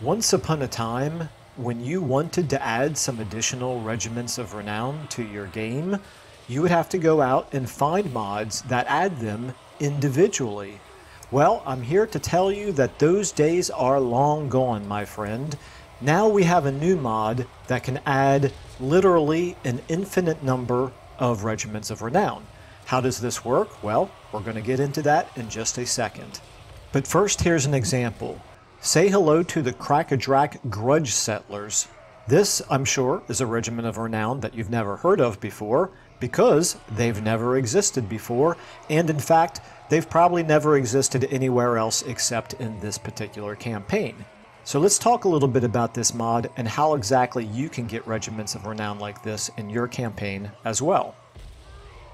Once upon a time, when you wanted to add some additional Regiments of Renown to your game, you would have to go out and find mods that add them individually. Well, I'm here to tell you that those days are long gone, my friend. Now we have a new mod that can add literally an infinite number of Regiments of Renown. How does this work? Well, we're going to get into that in just a second. But first, here's an example. Say hello to the Crack-a-Drac Grudge Settlers. This, I'm sure, is a Regiment of Renown that you've never heard of before, because they've never existed before, and in fact, they've probably never existed anywhere else except in this particular campaign. So let's talk a little bit about this mod and how exactly you can get Regiments of Renown like this in your campaign as well.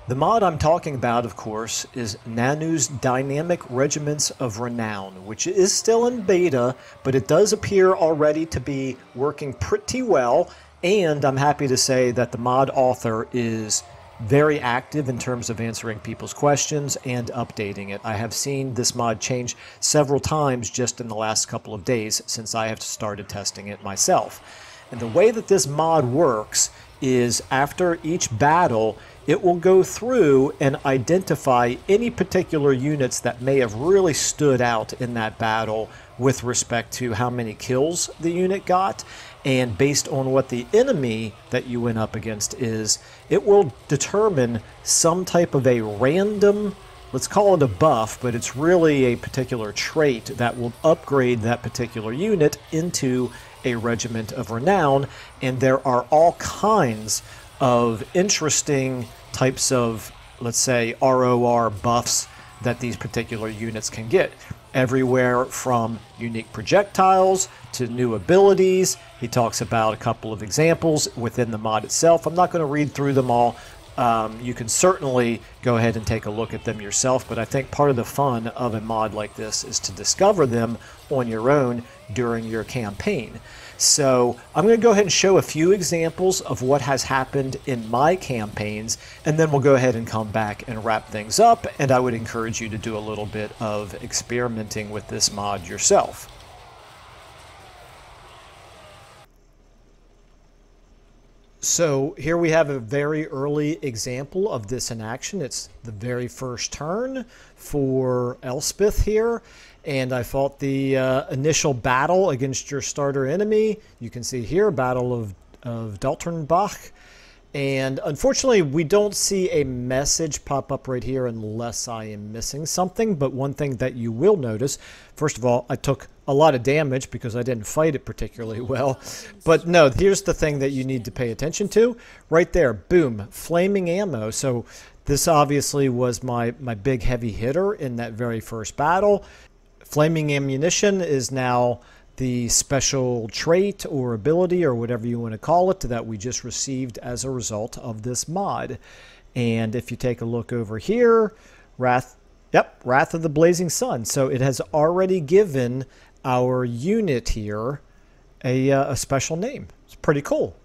The mod I'm talking about, of course, is Nanu's Dynamic Regiments of Renown, which is still in beta, but it does appear already to be working pretty well, and I'm happy to say that the mod author is very active in terms of answering people's questions and updating it. I have seen this mod change several times just in the last couple of days since I have started testing it myself. And the way that this mod works is after each battle, it will go through and identify any particular units that may have really stood out in that battle with respect to how many kills the unit got. And based on what the enemy that you went up against is, it will determine some type of a random, let's call it a buff, but it's really a particular trait that will upgrade that particular unit into a Regiment of Renown. And there are all kinds of interesting types of, let's say, ROR buffs that these particular units can get. Everywhere from unique projectiles to new abilities. He talks about a couple of examples within the mod itself. I'm not going to read through them all. You can certainly go ahead and take a look at them yourself, but I think part of the fun of a mod like this is to discover them on your own during your campaign. So I'm going to go ahead and show a few examples of what has happened in my campaigns, and then we'll go ahead and come back and wrap things up, and I would encourage you to do a little bit of experimenting with this mod yourself. So here we have a very early example of this in action. It's the very first turn for Elspeth here, and I fought the initial battle against your starter enemy. You can see here, Battle of Dalternbach. And unfortunately, we don't see a message pop up right here unless I am missing something. But one thing that you will notice, first of all, I took a lot of damage because I didn't fight it particularly well. But no, here's the thing that you need to pay attention to. Right there, boom, flaming ammo. So this obviously was my big heavy hitter in that very first battle. Flaming ammunition is now the special trait or ability or whatever you want to call it that we just received as a result of this mod. And if you take a look over here, Wrath of the Blazing Sun. So it has already given our unit here a special name. It's pretty cool.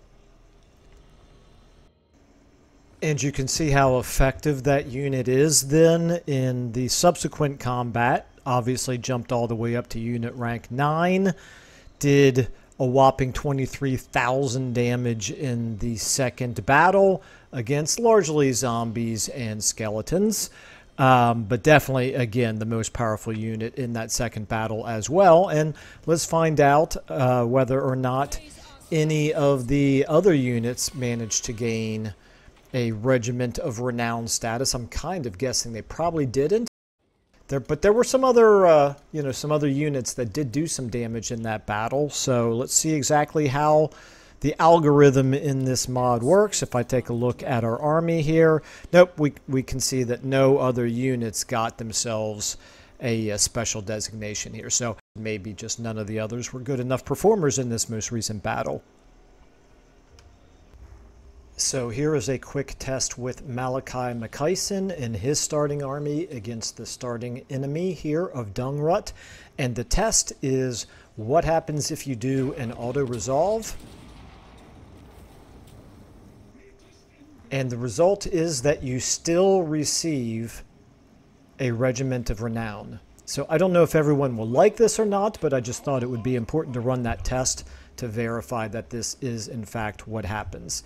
And you can see how effective that unit is then in the subsequent combat. Obviously jumped all the way up to unit rank 9, did a whopping 23,000 damage in the second battle against largely zombies and skeletons. But definitely, again, the most powerful unit in that second battle as well. And let's find out whether or not any of the other units managed to gain a Regiment of Renown status. I'm kind of guessing they probably didn't. But there were some other, some other units that did do some damage in that battle. So let's see exactly how the algorithm in this mod works. If I take a look at our army here, nope, we can see that no other units got themselves a special designation here. So maybe just none of the others were good enough performers in this most recent battle. So here is a quick test with Malachi Mackayson and his starting army against the starting enemy here of Dungrut. And the test is what happens if you do an auto-resolve. And the result is that you still receive a Regiment of Renown. So I don't know if everyone will like this or not, but I just thought it would be important to run that test to verify that this is in fact what happens.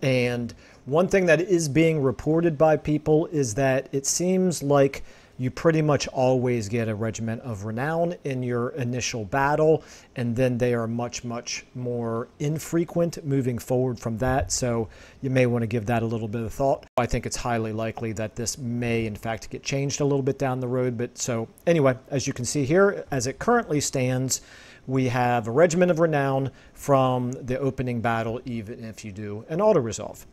And one thing that is being reported by people is that it seems like you pretty much always get a Regiment of Renown in your initial battle, and then they are much, much more infrequent moving forward from that. So you may want to give that a little bit of thought. I think it's highly likely that this may in fact get changed a little bit down the road. But so anyway, as you can see here, as it currently stands, we have a Regiment of Renown from the opening battle, even if you do an auto-resolve.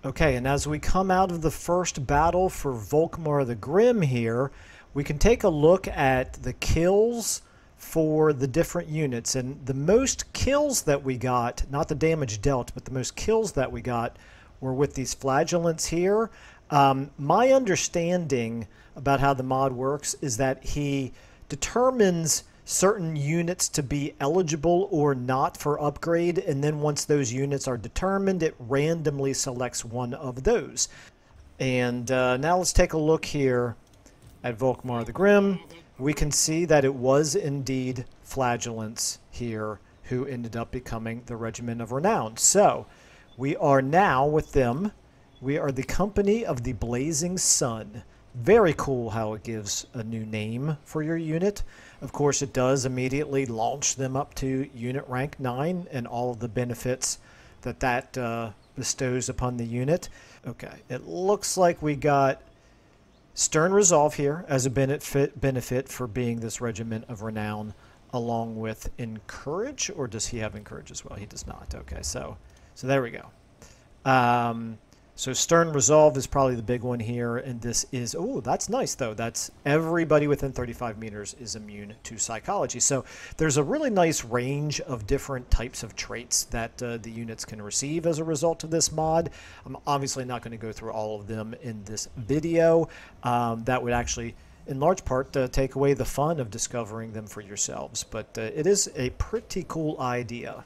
Okay, and as we come out of the first battle for Volkmar the Grim here, we can take a look at the kills for the different units. And the most kills that we got, not the damage dealt, but the most kills that we got were with these flagellants here. My understanding about how the mod works is that he determines certain units to be eligible or not for upgrade, and then once those units are determined, it randomly selects one of those. And now let's take a look here at Volkmar the Grim. We can see that it was indeed flagellants here who ended up becoming the Regiment of Renown. So we are now with them. We are the Company of the Blazing Sun. Very cool how it gives a new name for your unit. Of course, it does immediately launch them up to unit rank 9 and all of the benefits that bestows upon the unit. Okay, it looks like we got Stern Resolve here as a benefit for being this Regiment of Renown, along with Encourage, or does he have Encourage as well? He does not. Okay, so there we go. So Stern Resolve is probably the big one here, and this is, oh, that's nice though. That's everybody within 35 meters is immune to psychology. So there's a really nice range of different types of traits that the units can receive as a result of this mod. I'm obviously not going to go through all of them in this video. That would actually, in large part, take away the fun of discovering them for yourselves. But it is a pretty cool idea.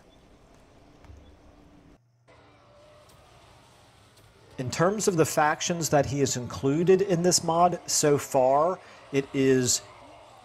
In terms of the factions that he has included in this mod so far, it is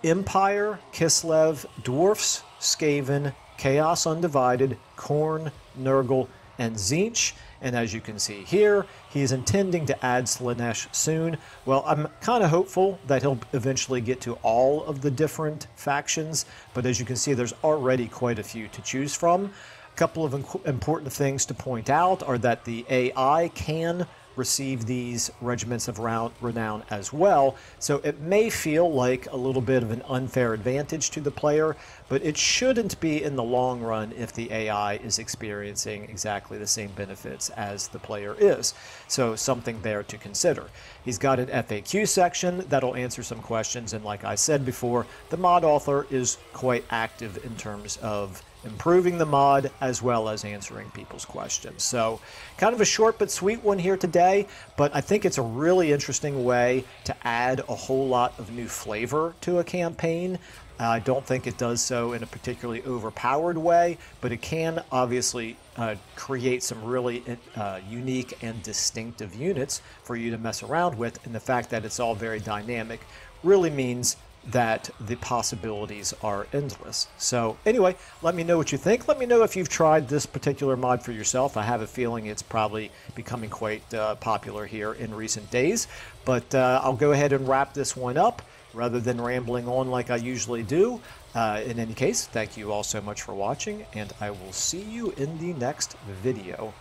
Empire, Kislev, Dwarfs, Skaven, Chaos Undivided, Khorne, Nurgle, and Tzeentch. And as you can see here, he is intending to add Slaanesh soon. Well, I'm kind of hopeful that he'll eventually get to all of the different factions, but as you can see, there's already quite a few to choose from. A couple of important things to point out are that the AI can receive these Regiments of Renown as well, so it may feel like a little bit of an unfair advantage to the player, but it shouldn't be in the long run if the AI is experiencing exactly the same benefits as the player is. So something there to consider. He's got an FAQ section that'll answer some questions, and like I said before, the mod author is quite active in terms of improving the mod as well as answering people's questions. So kind of a short but sweet one here today, but I think it's a really interesting way to add a whole lot of new flavor to a campaign. I don't think it does so in a particularly overpowered way, but it can obviously create some really unique and distinctive units for you to mess around with, and the fact that it's all very dynamic really means that the possibilities are endless. So anyway, let me know what you think. Let me know if you've tried this particular mod for yourself. I have a feeling it's probably becoming quite popular here in recent days. But I'll go ahead and wrap this one up rather than rambling on like I usually do. In any case, thank you all so much for watching, and I will see you in the next video.